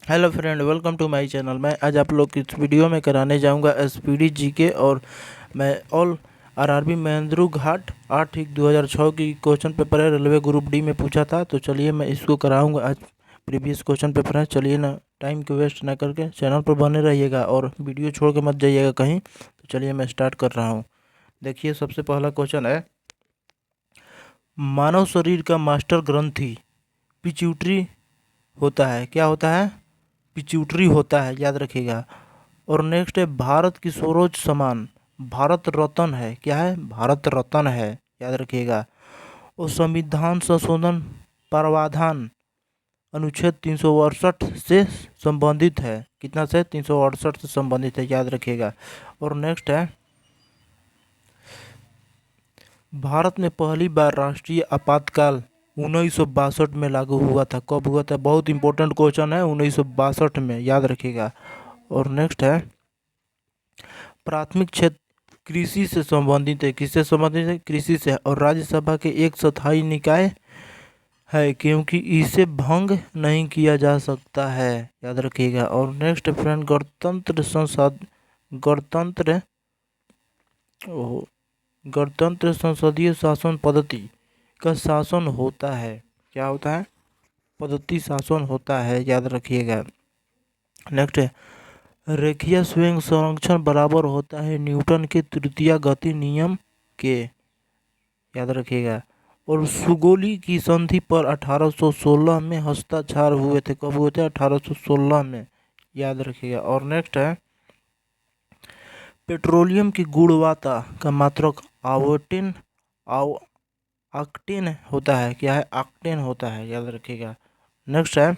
Hello friend, welcome to my channel. मैं आज आप लोग की इस वीडियो में कराने जाऊंगा एसपीडी जीके और मैं ऑल आरआरबी महेंद्रू घाट 8/1/2006 की क्वेश्चन पेपर है। रेलवे ग्रुप डी में पूछा था, तो चलिए मैं इसको कराऊंगा। आज प्रीवियस क्वेश्चन पेपर है। चलिए ना, टाइम को वेस्ट ना करके चैनल पर बने रहिएगा और वीडियो छोड़ के मत जाइएगा कहीं। तो चलिए मैं स्टार्ट कर रहा हूँ। देखिए, सबसे पहला क्वेश्चन है, मानव शरीर का मास्टर ग्रंथि पिट्यूटरी होता है। क्या होता है? पिट्यूटरी होता है, याद रखिएगा। और नेक्स्ट है, भारत की सर्वोच्च सम्मान भारत रत्न है। क्या है? भारत रत्न है, याद रखिएगा। और संविधान संशोधन प्रावधान अनुच्छेद 368 से संबंधित है। कितना से? 368 से संबंधित है, याद रखिएगा। और नेक्स्ट है, भारत में पहली बार राष्ट्रीय आपातकाल 1962 में लागू हुआ था। कब हुआ था? बहुत इंपॉर्टेंट क्वेश्चन है। 1962 में, याद रखिएगा। और नेक्स्ट है, प्राथमिक क्षेत्र कृषि से संबंधित है। किससे संबंधित है? कृषि से। और राज्यसभा के एक स्थायी निकाय है क्योंकि इसे भंग नहीं किया जा सकता है, याद रखिएगा। और नेक्स्ट फ्रेंड, गणतंत्र ओह, गणतंत्र संसदीय शासन पद्धति का शासन होता है। क्या होता है? पद्धति शासन होता है, याद रखिएगा। नेक्स्ट है, रेखीय स्वयं संरक्षण बराबर होता है न्यूटन के तृतीय गति नियम के, याद रखिएगा। और सुगोली की संधि पर 1816 में हस्ताक्षर हुए थे। कब हुए थे? 1816 में, याद रखिएगा। और नेक्स्ट है, पेट्रोलियम की गुणवत्ता का मात्रक आवर्टिन आव ऑक्टेन होता है। क्या है? ऑक्टेन होता है, याद रखिएगा। नेक्स्ट है,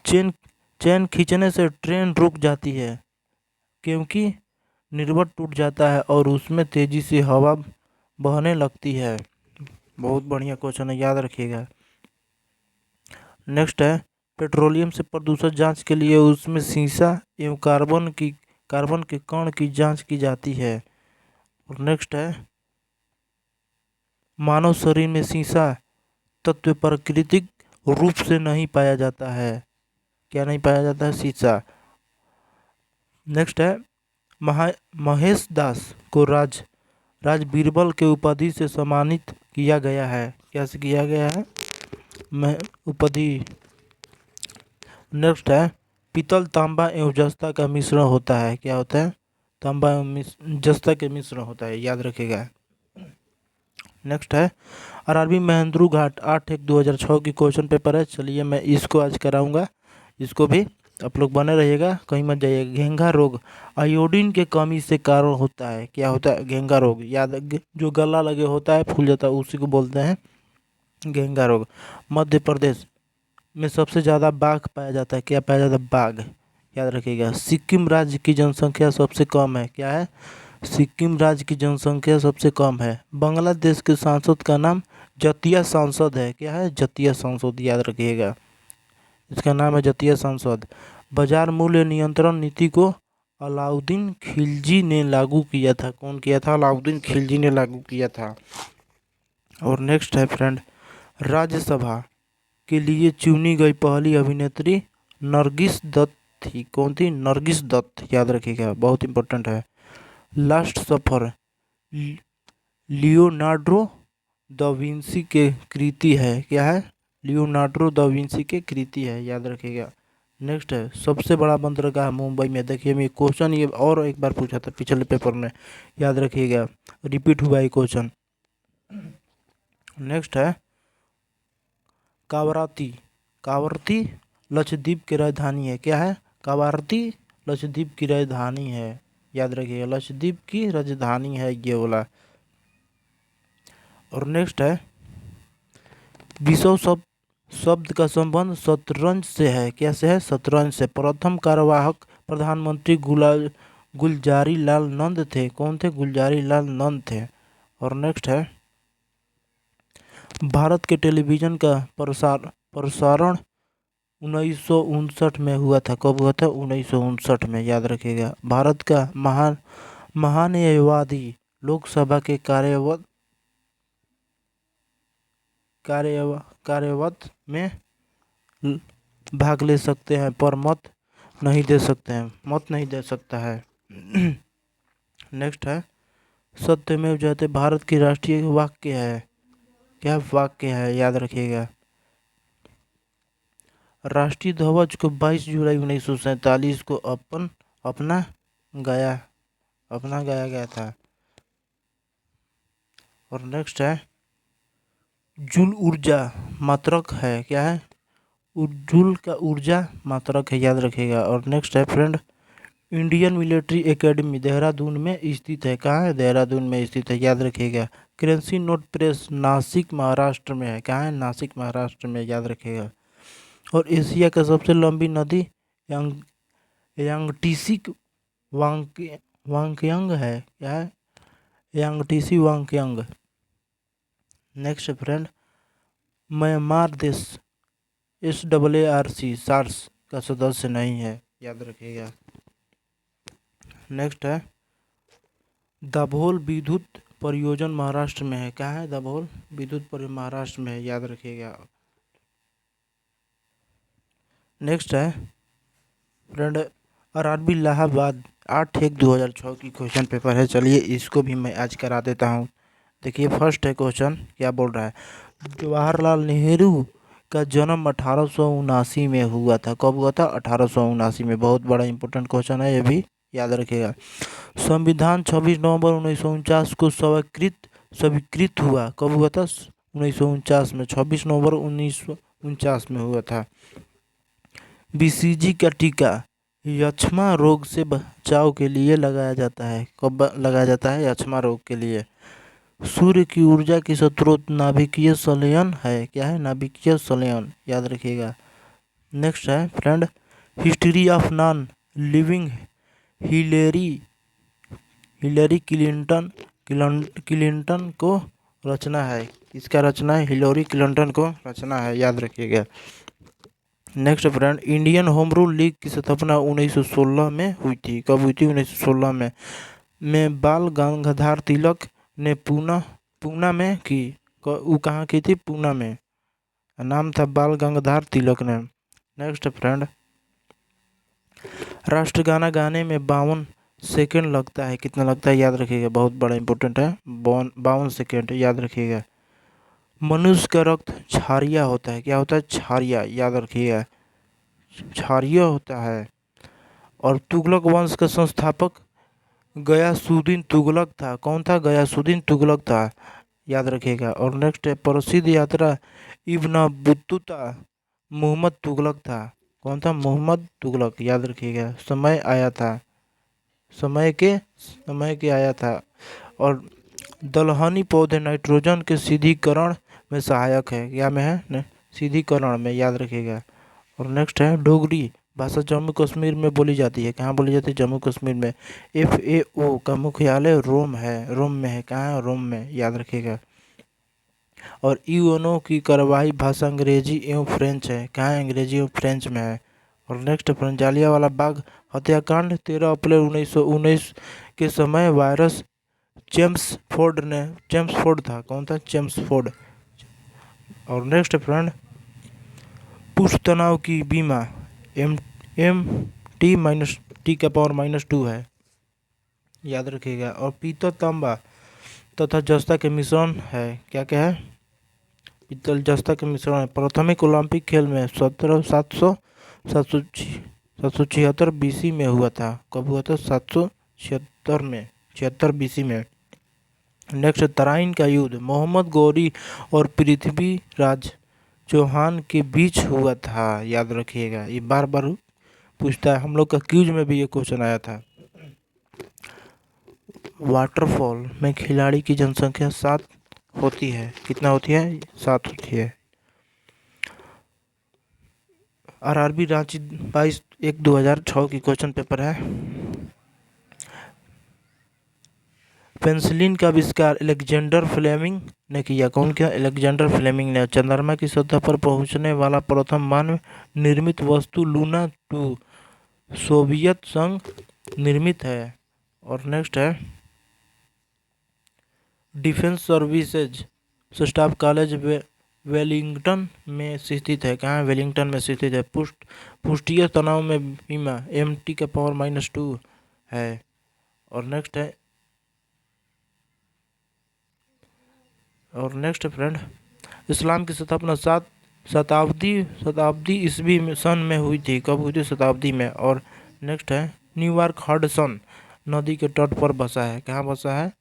चेन चेन खींचने से ट्रेन रुक जाती है क्योंकि निर्वट टूट जाता है और उसमें तेजी से हवा बहने लगती है। बहुत बढ़िया क्वेश्चन है, याद रखिएगा। नेक्स्ट है, पेट्रोलियम से प्रदूषण जांच के लिए उसमें सीसा एवं कार्बन के कण की जांच की जाती है। और नेक्स्ट है, मानव शरीर में सीसा तत्व प्राकृतिक रूप से नहीं पाया जाता है। क्या नहीं पाया जाता है? सीसा। नेक्स्ट है, महेश दास को राज बीरबल के उपाधि से सम्मानित किया गया है। क्या से किया गया है? उपाधि। नेक्स्ट है, पीतल तांबा एवं जस्ता का मिश्रण होता है। क्या होता है? तांबा एवं जस्ता के मिश्रण होता है, याद रखेगा। नेक्स्ट है, आरआरबी महेंद्रू घाट 8/1/2006 की क्वेश्चन पेपर है। चलिए मैं इसको आज कराऊंगा। इसको भी आप लोग बने रहिएगा, कहीं मत जाइएगा। घेंघा रोग आयोडीन के कमी से कारण होता है। क्या होता है? घेंघा रोग। जो गला लगे होता है, फूल जाता है, उसी को बोलते हैं घेंघा रोग। मध्य प्रदेश में सबसे ज़्यादा बाघ पाया जाता है। क्या पाया जाता है? बाघ, याद रखिएगा। सिक्किम राज्य की जनसंख्या सबसे कम है। क्या है? सिक्किम राज्य की जनसंख्या सबसे कम है। बांग्लादेश के सांसद का नाम जतिया सांसद है। क्या है? जतिया सांसद, याद रखिएगा। इसका नाम है जतिया सांसद। बाजार मूल्य नियंत्रण नीति को अलाउद्दीन खिलजी ने लागू किया था। कौन किया था? अलाउद्दीन खिलजी ने लागू किया था। और नेक्स्ट है फ्रेंड, राज्यसभा के लिए चुनी गई पहली अभिनेत्री नरगिस दत्त थी। कौन थी? नरगिस दत्त, याद रखिएगा, बहुत इंपॉर्टेंट है। लास्ट सफर लियोनार्डो द विंसी के कृति है। क्या है? लियोनार्डो द विंसी के कृति है, याद रखिएगा। नेक्स्ट है, सबसे बड़ा बंदरगाह मुंबई में। देखिए, मैं क्वेश्चन ये और एक बार पूछा था पिछले पेपर में, याद रखिएगा। रिपीट हुआ है क्वेश्चन। नेक्स्ट है, कावराती कावरती लक्षद्वीप की राजधानी है। क्या है? कावरती लक्षद्वीप की राजधानी है, याद रखिएगा। लक्षद्वीप की राजधानी है ये वाला। और नेक्स्ट है, विश्व शब्द का संबंध शतरंज से है। क्या से है? शतरंज से। प्रथम कार्यवाहक प्रधानमंत्री गुलजारी लाल नंद थे। कौन थे? गुलजारी लाल नंद थे। और नेक्स्ट है, भारत के टेलीविजन का प्रसारण 1959 में हुआ था। कब हुआ था? 1959 में, याद रखिएगा। भारत का महान्यायवादी लोकसभा के कार्यवत में भाग ले सकते हैं पर मत नहीं दे सकते हैं, मत नहीं दे सकता है। नेक्स्ट है सत्यमेव जयते भारत की राष्ट्रीय वाक्य है, क्या वाक्य है याद रखिएगा। राष्ट्रीय ध्वज को 22 जुलाई 1947 को अपना गाया अपना गाया गया था। और नेक्स्ट है जूल ऊर्जा मात्रक है, क्या है, जूल का ऊर्जा मात्रक है, याद रखिएगा। और नेक्स्ट है friend Indian military academy Dehradun में स्थित है, कहाँ है, देहरादून में स्थित है, याद रखिएगा। Currency note press Nashik Maharashtra में है, कहाँ है, नासिक महाराष्ट्र में, याद रखिएगा। और एशिया का सबसे लंबी नदी यांग यांगटीसी वांगयांग है, क्या है, यांगटीसी वांगयांग। नेक्स्ट फ्रेंड म्यांमार देश SAARC सार्स का सदस्य नहीं है, याद रखिएगा। नेक्स्ट है दाभोल विद्युत परियोजना महाराष्ट्र में है, क्या है, दाभोल विद्युत परियोजना महाराष्ट्र में है, याद रखिएगा। नेक्स्ट है फ्रेंड RRB इलाहाबाद 8/1/2006 की क्वेश्चन पेपर है, चलिए इसको भी मैं आज करा देता हूँ। देखिए फर्स्ट है क्वेश्चन, क्या बोल रहा है, जवाहरलाल नेहरू का जन्म 1879 में हुआ था, कब हुआ था, 1879 में। बहुत बड़ा इंपॉर्टेंट क्वेश्चन है, ये भी याद रखिएगा। संविधान 26 नवंबर 1949 को स्वीकृत हुआ, कब हुआ था, 1949 में, 26 नवंबर 1949 में हुआ था। BCG का टीका यक्ष्मा रोग से बचाव के लिए लगाया जाता है, कब लगाया जाता है, यक्ष्मा रोग के लिए। सूर्य की ऊर्जा की स्रोत नाभिकीय संलयन है, क्या है, नाभिकीय संलयन, याद रखिएगा। नेक्स्ट है friend history of non living Hillary Hillary Clinton को रचना है, इसका रचना है, हिलरी क्लिंटन को रचना है, याद रखिएगा। Next friend Indian home rule league की स्थापना 1916 में हुई थी, कब हुई थी, 1916 में बाल गंगाधर तिलक ने पूना में की, वो कहाँ की थी, पूना में, नाम था बाल गंगाधर तिलक ने। नेक्स्ट फ्रेंड राष्ट्रगाना गाने में 52 सेकेंड लगता है, कितना लगता है, याद रखिएगा, बहुत बड़ा इंपॉर्टेंट है, 52 सेकेंड, याद रखिएगा। मनुष्य का रक्त क्षारीय होता है, क्या होता है, क्षारीय, याद रखिएगा, क्षारीय होता है। और तुगलक वंश का संस्थापक गयासुद्दीन तुगलक था, कौन था, गयासुद्दीन तुगलक था, याद रखिएगा। और नेक्स्ट है प्रसिद्ध यात्रा इब्न बतूता मोहम्मद तुगलक था, कौन था, मोहम्मद तुगलक, याद रखिएगा। समय के आया था। और दलहनी पौधे नाइट्रोजन के सिद्धिकरण में सहायक है, क्या में है, सिद्धिकरण में, याद रखिएगा। और नेक्स्ट है डोगरी भाषा जम्मू कश्मीर में बोली जाती है, कहाँ बोली जाती है, जम्मू कश्मीर में। FAO का मुख्यालय रोम में है, कहाँ है, रोम में, याद रखिएगा। और यूएनओ की कार्यवाही भाषा अंग्रेजी एवं फ्रेंच है, कहाँ है, अंग्रेजी एवं फ्रेंच में है। और नेक्स्ट जालियांवाला बाग हत्याकांड 13 अप्रैल 1919 के समय वायरस जेम्स फोर्ड था, कौन था, जेम्स फोर्ड। और नेक्स्ट फ्रेंड पुष्ट तनाव की बीमा MT-T⁻2 है, याद रखिएगा। और पीतल तांबा तथा जस्ता के मिश्रण है, क्या क्या है, पीतल जस्ता के मिश्रण है। प्राथमिक ओलंपिक खेल में 776 BC में हुआ था, कब हुआ था, 76 BC में। नेक्स्ट तराइन का युद्ध मोहम्मद गौरी और पृथ्वीराज चौहान के बीच हुआ था, याद रखिएगा, ये बार बार पूछता है, हम लोग का क्यूज में भी ये क्वेश्चन आया था। वाटरफॉल में खिलाड़ी की जनसंख्या 7 होती है, कितना होती है, 7 होती है। RRB रांची 22/1/2006 की क्वेश्चन पेपर है। पेंसिलिन का आविष्कार अलेक्जेंडर फ्लेमिंग ने किया, कौन किया, अलेक्जेंडर फ्लेमिंग ने। चंद्रमा की सतह पर पहुंचने वाला प्रथम मानव निर्मित वस्तु लूना 2 सोवियत संघ निर्मित है। और नेक्स्ट है defence services staff college Wellington में स्थित है। कहाँ? वेलिंगटन में स्थित है। पृष्ठीय तनाव में बीमा mt का पावर -2 है। और नेक्स्ट फ्रेंड, इस्लाम की स्थापना शताब्दी ईस्वी में सन में हुई थी। कब हुई थी? शताब्दी में। और नेक्स्ट है, न्यूयॉर्क हडसन नदी के तट पर बसा है। कहाँ बसा है?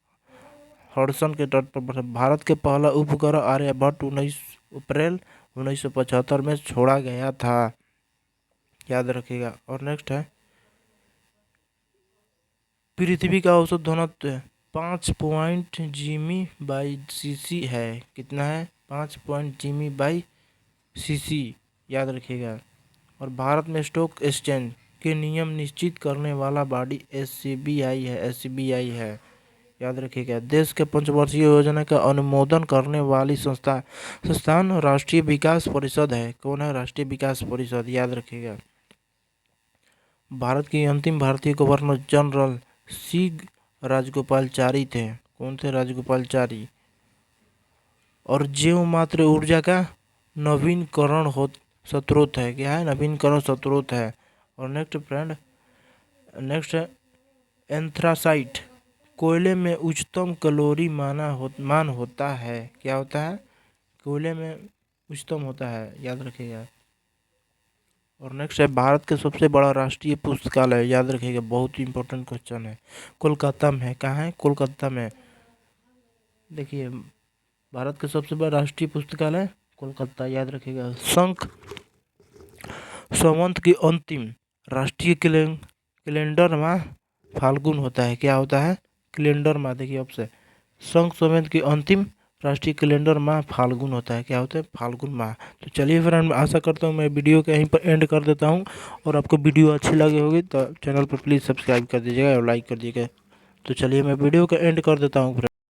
हडसन के तट पर बसा। भारत के पहला उपग्रह आर्यभट्ट 19 अप्रैल 1975 में छोड़ा गया था, याद रखिएगा। और नेक्स्ट है, पृथ्वी का औसत घनत्व 5 Gm/cc है। कितना है? 5 Gm/cc, याद रखिएगा। और भारत में स्टॉक एक्सचेंज के नियम निश्चित करने वाला बॉडी SCBI है, याद रखिएगा। देश के पंचवर्षीय योजना का अनुमोदन करने वाली संस्थान राष्ट्रीय विकास परिषद है। कौन है? राष्ट्रीय विकास परिषद, याद रखिएगा। भारत के अंतिम भारतीय गवर्नर जनरल सी राजगोपालाचारी थे। कौन थे? राजगोपालाचारी। और जीव मात्र ऊर्जा का नवीनकरण स्रोत है। क्या है? नवीनकरण स्रोत है। और नेक्स्ट है, एंथ्रासाइट कोयले में उच्चतम कैलोरी मान होता है। क्या होता है? कोयले में उच्चतम होता है, याद रखिएगा। और नेक्स्ट है, भारत के सबसे बड़ा राष्ट्रीय पुस्तकालय, याद रखिएगा, बहुत ही इंपॉर्टेंट क्वेश्चन है। कोलकाता में है। कहाँ है? कोलकाता में। देखिए, भारत का सबसे बड़ा राष्ट्रीय पुस्तकालय कोलकाता, याद रखिएगा। संवत की अंतिम राष्ट्रीय कैलेंडर माह फाल्गुन होता है। क्या होता है? कैलेंडर माह। देखिए ऑप्शन, संवत की अंतिम राष्ट्रीय कैलेंडर माह फाल्गुन होता है। क्या होता है? फाल्गुन माह। तो चलिए फ्रेंड, आशा करता हूँ मैं वीडियो को यहीं पर एंड कर देता हूँ। और आपको वीडियो अच्छी लगी होगी तो चैनल पर प्लीज़ सब्सक्राइब कर दीजिएगा और लाइक कर दीजिएगा। तो चलिए मैं वीडियो को एंड कर देता हूँ फ्रेंड।